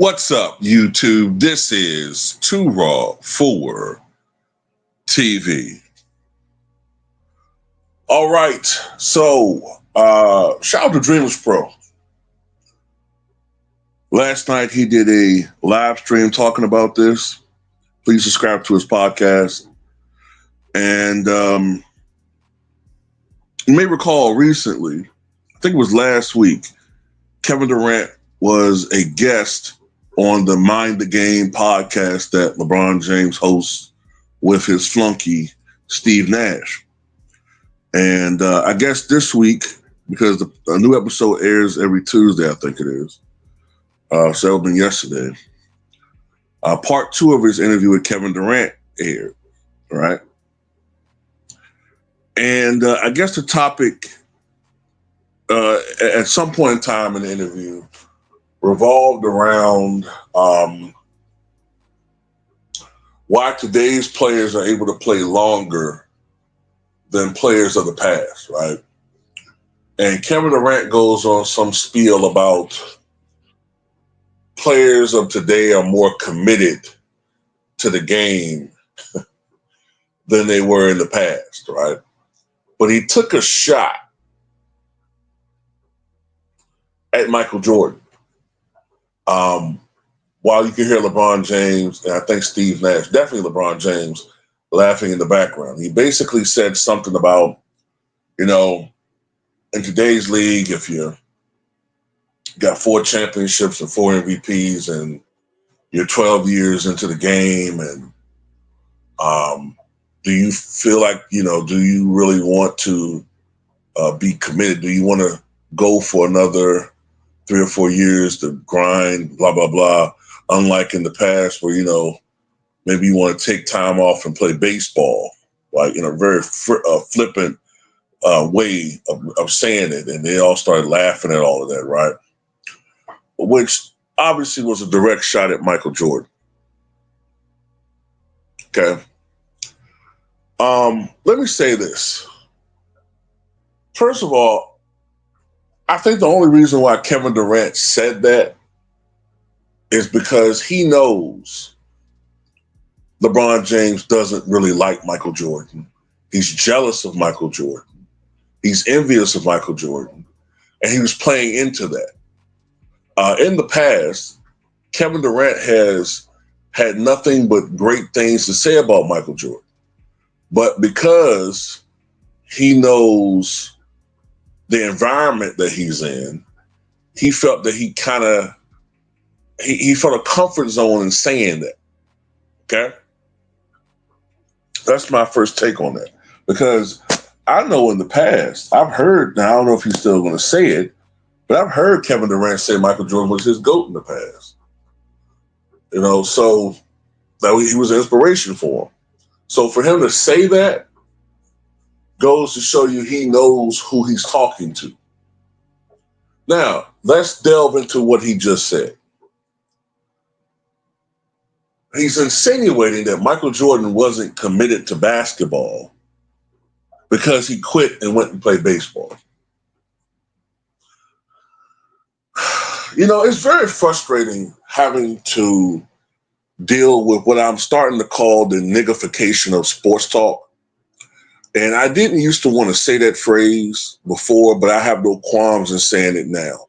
What's up, YouTube? This is Too Raw for TV. All right, so shout out to Dreamers Pro. Last night he did a live stream talking about this. Please subscribe to his podcast. And you may recall recently, I think it was last week, Kevin Durant was a guest on the Mind the Game podcast that LeBron James hosts with his flunky, Steve Nash. And I guess this week, because a new episode airs every Tuesday, I think it is, so it been yesterday, part 2 of his interview with Kevin Durant aired, right? And I guess the topic at some point in time in the interview revolved around why today's players are able to play longer than players of the past, right? And Kevin Durant goes on some spiel about players of today are more committed to the game than they were in the past, right? But he took a shot at Michael Jordan. While you can hear LeBron James, and I think Steve Nash, definitely LeBron James, laughing in the background. He basically said something about, in today's league, if you got 4 championships and 4 MVPs and you're 12 years into the game, and do you feel like, do you really want to be committed? Do you want to go for another 3 or 4 years to grind, blah, blah, blah, unlike in the past where, maybe you want to take time off and play baseball, like in a very flippant way of saying it. And they all started laughing at all of that, right? Which obviously was a direct shot at Michael Jordan. Okay. Let me say this. First of all, I think the only reason why Kevin Durant said that is because he knows LeBron James doesn't really like Michael Jordan. He's jealous of Michael Jordan. He's envious of Michael Jordan. And he was playing into that. In the past, Kevin Durant has had nothing but great things to say about Michael Jordan. But because he knows the environment that he's in, he felt that he felt a comfort zone in saying that. Okay? That's my first take on that. Because I know in the past, I've heard, now I don't know if he's still going to say it, but I've heard Kevin Durant say Michael Jordan was his GOAT in the past. So that he was an inspiration for him. So for him to say that goes to show you he knows who he's talking to. Now, let's delve into what he just said. He's insinuating that Michael Jordan wasn't committed to basketball because he quit and went and played baseball. It's very frustrating having to deal with what I'm starting to call the niggification of sports talk. And I didn't used to want to say that phrase before, but I have no qualms in saying it now.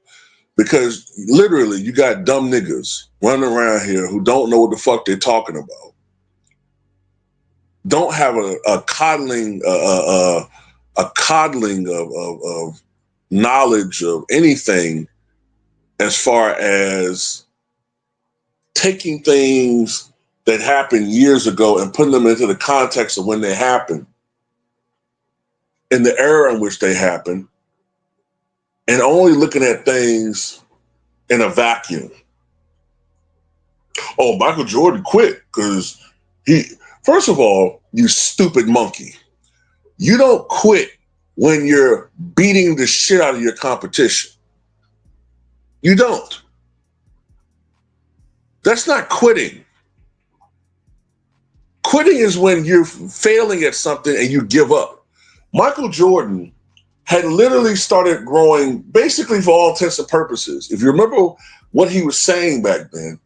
Because literally, you got dumb niggas running around here who don't know what the fuck they're talking about. Don't have a coddling of knowledge of anything as far as taking things that happened years ago and putting them into the context of when they happened, in the era in which they happened, and only looking at things in a vacuum. Oh, Michael Jordan quit because first of all, you stupid monkey. You don't quit when you're beating the shit out of your competition. You don't. That's not quitting. Quitting is when you're failing at something and you give up. Michael Jordan had literally started growing, basically for all intents and purposes. If you remember what he was saying back then,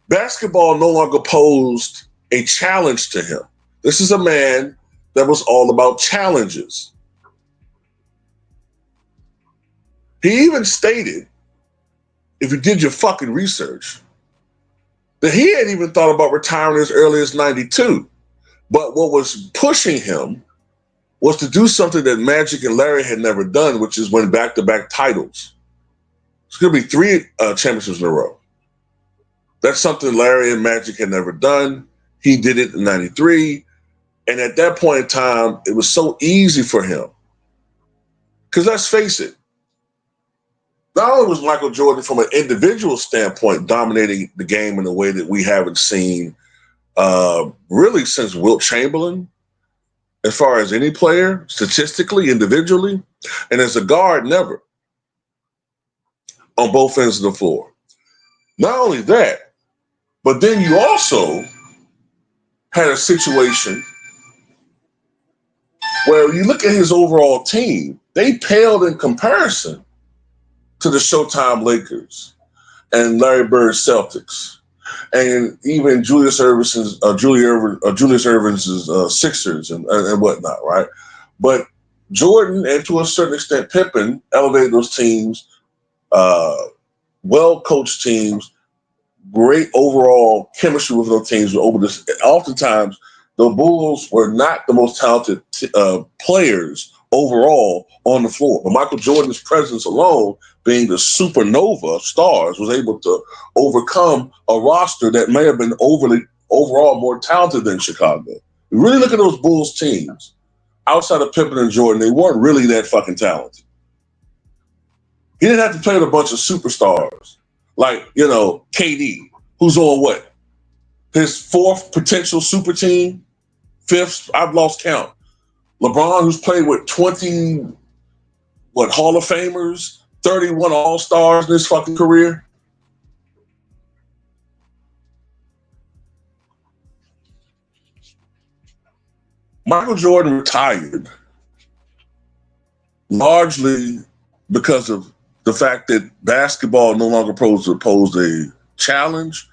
Basketball no longer posed a challenge to him. This is a man that was all about challenges. He even stated, if you did your fucking research, that he hadn't even thought about retiring as early as 92. But what was pushing him was to do something that Magic and Larry had never done, which is win back-to-back titles. It's going to be 3 championships in a row. That's something Larry and Magic had never done. He did it in 93. And at that point in time, it was so easy for him. Because let's face it, not only was Michael Jordan from an individual standpoint dominating the game in a way that we haven't seen really since Wilt Chamberlain, as far as any player, statistically, individually, and as a guard, never, on both ends of the floor. Not only that, but then you also had a situation where you look at his overall team, they paled in comparison to the Showtime Lakers and Larry Bird's Celtics, and even Julius Erving's Sixers and whatnot, right? But Jordan and to a certain extent Pippen elevated those teams, well-coached teams, great overall chemistry with those teams. Over this, oftentimes the Bulls were not the most talented players overall on the floor, but Michael Jordan's presence alone, being the supernova stars, was able to overcome a roster that may have been overall more talented than Chicago. You really look at those Bulls teams, outside of Pippen and Jordan, they weren't really that fucking talented. He didn't have to play with a bunch of superstars like, KD, who's on what? His 4th potential super team? 5th? I've lost count. LeBron, who's played with 20, Hall of Famers, 31 All-Stars in his fucking career. Michael Jordan retired largely because of the fact that basketball no longer posed a challenge,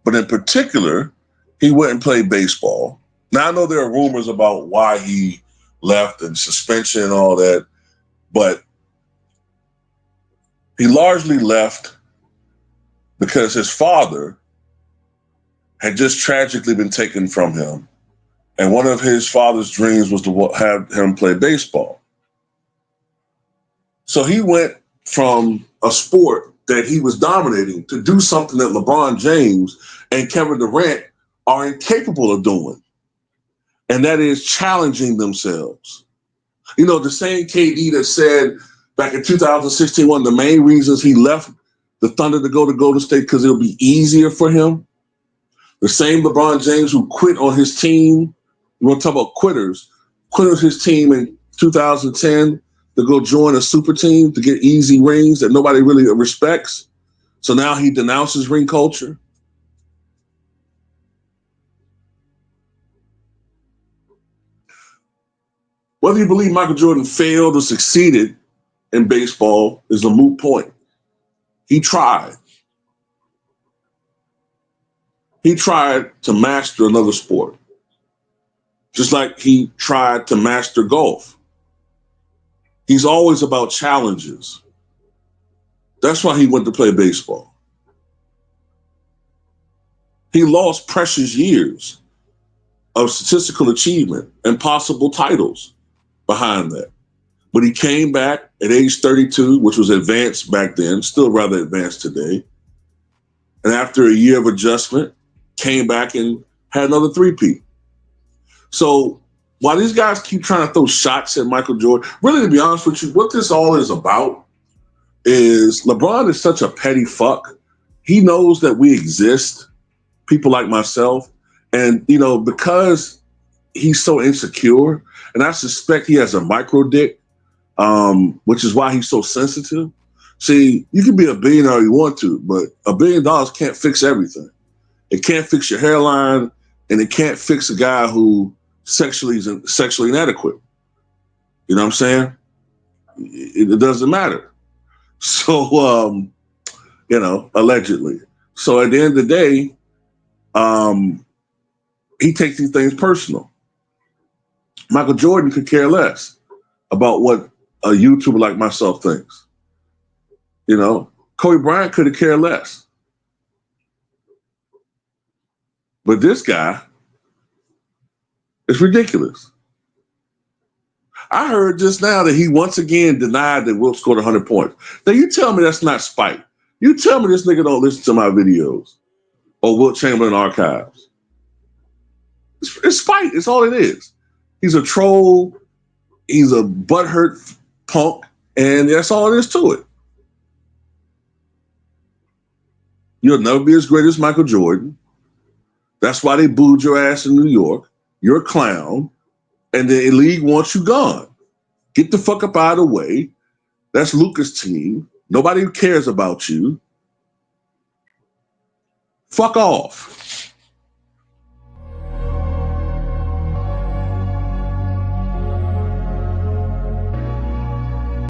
but in particular, he went and played baseball. Now, I know there are rumors about why he left and suspension and all that, but he largely left because his father had just tragically been taken from him. And one of his father's dreams was to have him play baseball. So he went from a sport that he was dominating to do something that LeBron James and Kevin Durant are incapable of doing. And that is challenging themselves. The same KD that said back in 2016, one of the main reasons he left the Thunder to go to Golden State because it'll be easier for him. The same LeBron James who quit on his team, we're going to talk about quitters, quit on his team in 2010 to go join a super team to get easy rings that nobody really respects. So now he denounces ring culture. Whether you believe Michael Jordan failed or succeeded in baseball is a moot point. He tried. He tried to master another sport, just like he tried to master golf. He's always about challenges. That's why he went to play baseball. He lost precious years of statistical achievement and possible titles behind that. But he came back at age 32, which was advanced back then, still rather advanced today. And after a year of adjustment, came back and had another three-peat. So while these guys keep trying to throw shots at Michael Jordan, really, to be honest with you, what this all is about is LeBron is such a petty fuck. He knows that we exist, people like myself. And, because he's so insecure, and I suspect he has a micro dick, which is why he's so sensitive. See, you can be a billionaire if you want to, but $1 billion can't fix everything. It can't fix your hairline, and it can't fix a guy who sexually inadequate. You know what I'm saying? It doesn't matter. So, allegedly. So at the end of the day, Um, he takes these things personal. Michael Jordan could care less about what a YouTuber like myself thinks. You know, Kobe Bryant could have cared less. But this guy, it's ridiculous. I heard just now that he once again denied that Wilt scored 100 points. Now you tell me that's not spite. You tell me this nigga don't listen to my videos or Wilt Chamberlain archives. It's spite. It's all it is. He's a troll. He's a butthurt punk, and that's all it is to it. You'll never be as great as Michael Jordan. That's why they booed your ass in New York. You're a clown, and the league wants you gone. Get the fuck up out of the way. That's Luka's team. Nobody cares about you. Fuck off.